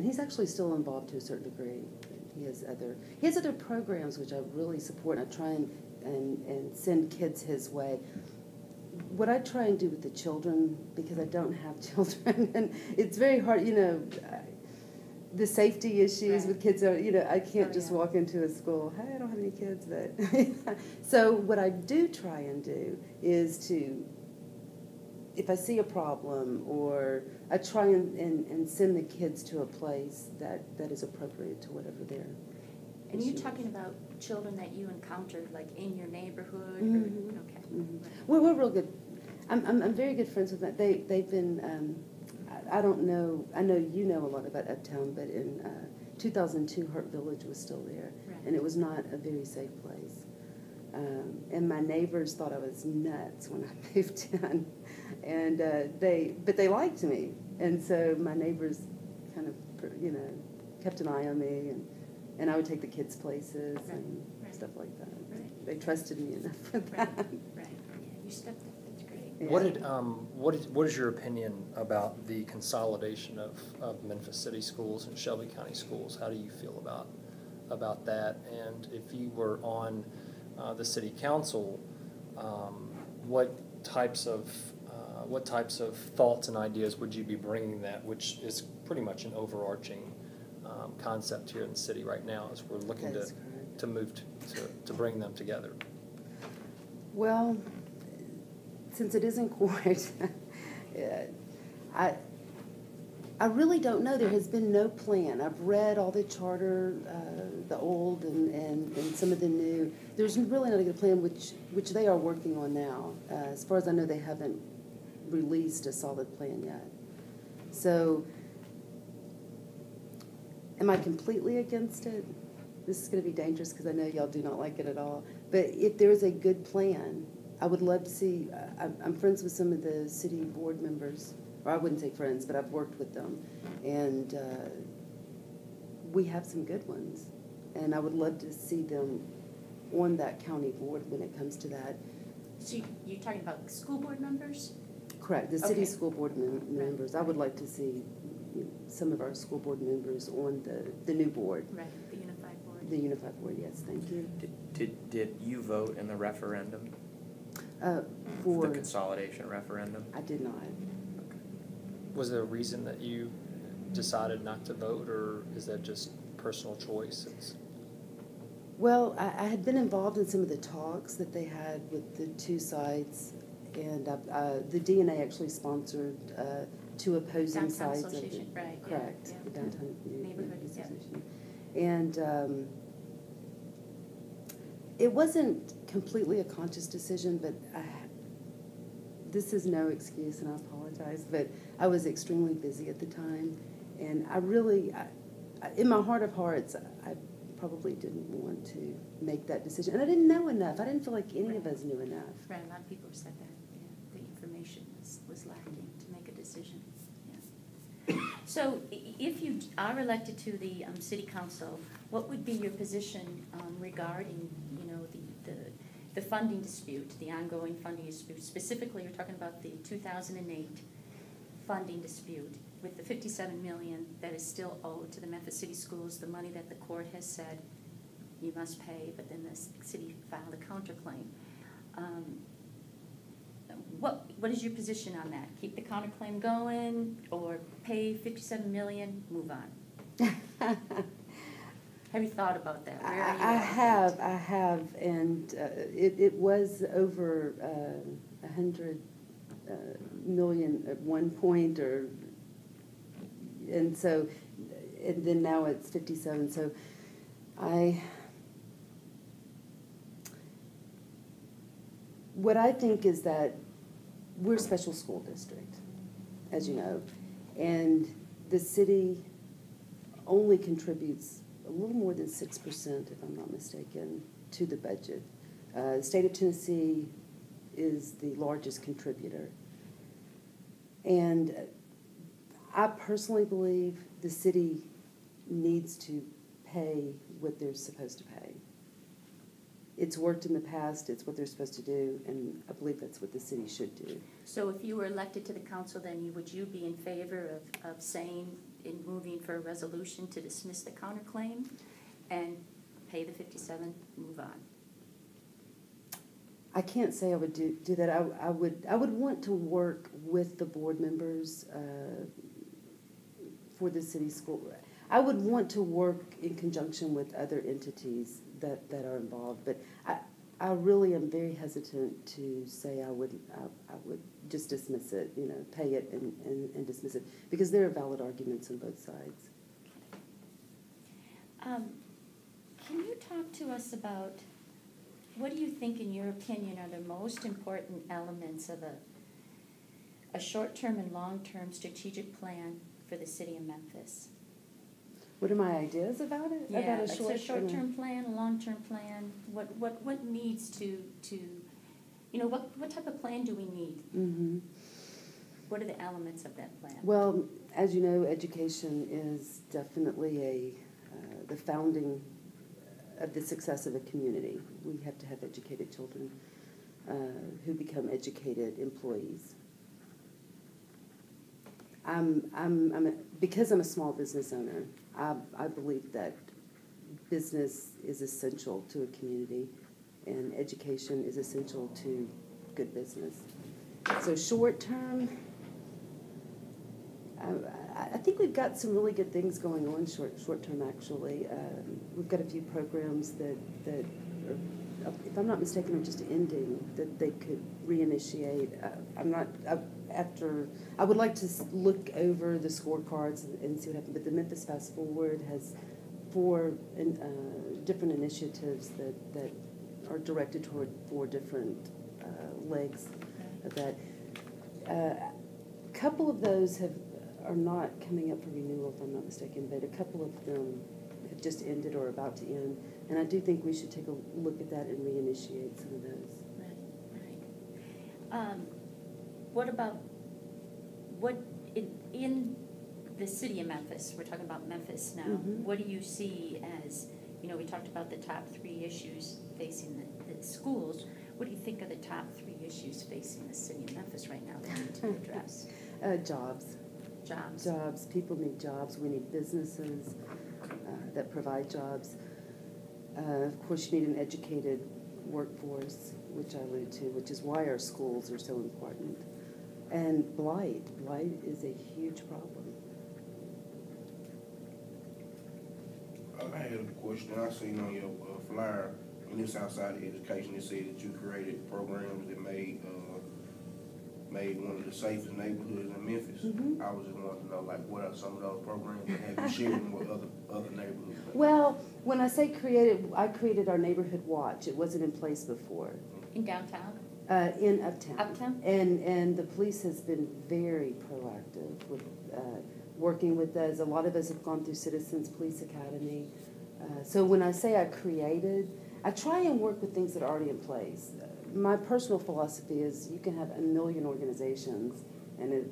he's actually still involved to a certain degree. He has other programs which I really support, and I try and send kids his way. What I try and do with the children, because I don't have children, and it's very hard, the safety issues with kids are, I can't just walk into a school, hey, I don't have any kids, but so what I do try and do is to, if I see a problem, or I try and send the kids to a place that is appropriate to whatever they're. And you're talking about children that you encountered, like in your neighborhood? Mm-hmm. Or, okay. Mm-hmm. We're real good. I'm very good friends with them. They've been. I don't know. I know you know a lot about Uptown, but in 2002, Hurt Village was still there, and it was not a very safe place. And my neighbors thought I was nuts when I moved in, and but they liked me, and so my neighbors kind of kept an eye on me, and I would take the kids places and stuff like that. Right. They trusted me enough for that. Right. Yeah, you stepped up. That's great. Yeah. What is your opinion about the consolidation of Memphis City schools and Shelby County schools? How do you feel about that? And if you were on the city council, what types of thoughts and ideas would you be bringing that, which is pretty much an overarching concept here in the city right now, as we're looking to move to bring them together? Well, since it is in court, I really don't know. There has been no plan. I've read all the charter, the old and some of the new. There's really not a good plan, which they are working on now. As far as I know, they haven't released a solid plan yet. So, am I completely against it? This is going to be dangerous because I know y'all do not like it at all. But if there is a good plan, I would love to see. I'm friends with some of the city board members. Or I wouldn't say friends, but I've worked with them. And we have some good ones. And I would love to see them on that county board when it comes to that. So you're talking about school board members? Correct, the city school board members. I would like to see some of our school board members on the new board. Right, the unified board. The unified board, yes, thank you. Did you vote in the referendum? For the consolidation referendum? I did not. Was there a reason that you decided not to vote, or is that just personal choice? Well, I had been involved in some of the talks that they had with the two sides, and the DNA actually sponsored two opposing Downtown sides. Association, right? Correct, Yeah. the Downtown Neighborhood Association. And it wasn't completely a conscious decision, but this is no excuse, and I apologize, but I was extremely busy at the time, and I really, in my heart of hearts, I probably didn't want to make that decision, and I didn't know enough. I didn't feel like any of us knew enough. Right, a lot of people have said that. Yeah, the information was lacking to make a decision. Yeah. So, if you are elected to the city council, what would be your position regarding, the funding dispute, the ongoing funding dispute? Specifically, you're talking about the 2008 funding dispute with the $57 million that is still owed to the Memphis City Schools, the money that the court has said you must pay, but then the city filed a counterclaim. What is your position on that? Keep the counterclaim going, or pay $57 million, move on? Have you thought about that? Where are you I have, and it was over 100 million at one point, and then now it's 57. So what I think is that we're a special school district, as you know, and the city only contributes a little more than 6%, if I'm not mistaken, to the budget. The state of Tennessee is the largest contributor. And I personally believe the city needs to pay what they're supposed to pay. It's worked in the past, it's what they're supposed to do, and I believe that's what the city should do. So if you were elected to the council, then would you be in favor of saying in moving for a resolution to dismiss the counterclaim and pay the 57, move on? I can't say I would do that. I would want to work with the board members for the city school. I would want to work in conjunction with other entities that are involved, but I really am very hesitant to say I would just dismiss it, pay it and dismiss it, because there are valid arguments on both sides. Can you talk to us about, what do you think, in your opinion, are the most important elements of a short-term and long-term strategic plan for the city of Memphis? What are my ideas about it? Yeah, about it's a short-term plan, a long-term plan. What needs to what type of plan do we need? Mm-hmm. What are the elements of that plan? Well, as you know, education is definitely the founding of the success of a community. We have to have educated children who become educated employees. Because I'm a small business owner, I believe that business is essential to a community, and education is essential to good business. So short term, I think we've got some really good things going on short term. Actually, we've got a few programs that are, if I'm not mistaken, are just ending, that they could reinitiate. I would like to look over the scorecards and see what happened. But the Memphis Fast Forward has 4 different initiatives that are directed toward 4 different legs of that. A couple of those are not coming up for renewal, if I'm not mistaken, but a couple of them have just ended or are about to end. And I do think we should take a look at that and reinitiate some of those. Right. What in the city of Memphis, we're talking about Memphis now, Mm-hmm. What do you see as, we talked about the top 3 issues facing the schools. What do you think are the top 3 issues facing the city of Memphis right now that need to be addressed? Jobs. Jobs. People need jobs. We need businesses that provide jobs. Of course, you need an educated workforce, which I alluded to, which is why our schools are so important. And blight. Blight is a huge problem. I had a question. I seen on your flyer, and it's outside of education, it said that you created programs that made one of the safest neighborhoods in Memphis. Mm-hmm. I was just wanting to know, what are some of those programs, and have you shared them with other neighborhoods? Well, when I say created, I created our neighborhood watch. It wasn't in place before. In downtown? In Uptown. Uptown? And the police has been very proactive with working with us. A lot of us have gone through Citizens Police Academy. So when I say I created, I try and work with things that are already in place. My personal philosophy is you can have 1 million organizations, and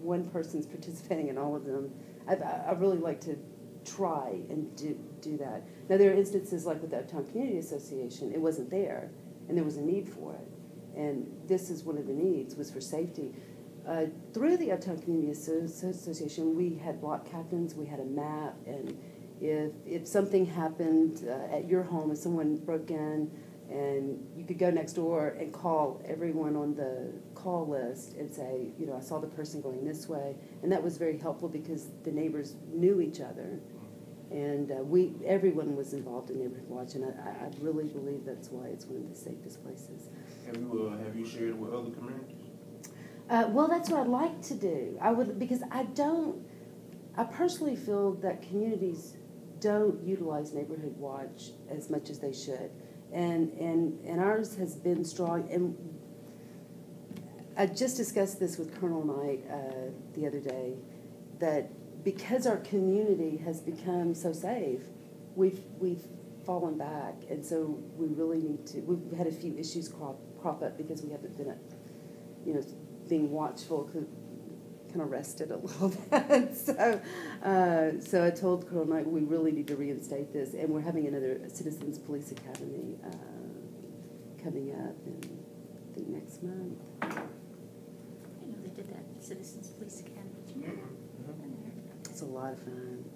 one person's participating in all of them. I really like to try and do that. Now there are instances like with the Uptown Community Association, it wasn't there, and there was a need for it. And this is one of the needs, was for safety. Through the Uptown Community Association, we had block captains, we had a map, and if something happened at your home, if someone broke in, and you could go next door and call everyone on the call list and say, I saw the person going this way. And that was very helpful because the neighbors knew each other. And everyone was involved in Neighborhood Watch, and I really believe that's why it's one of the safest places. Have you shared it with other communities? Well, that's what I'd like to do. Because I personally feel that communities don't utilize Neighborhood Watch as much as they should. And ours has been strong. And I just discussed this with Colonel Knight the other day, that because our community has become so safe, we've fallen back. And so we really need to, we've had a few issues crop up because we haven't been being watchful, kind of rested a little bit. So I told Colonel Knight we really need to reinstate this, and we're having another Citizens Police Academy coming up in, I think, next month. They did that Citizens Police Academy. Did you know that? It's a lot of fun.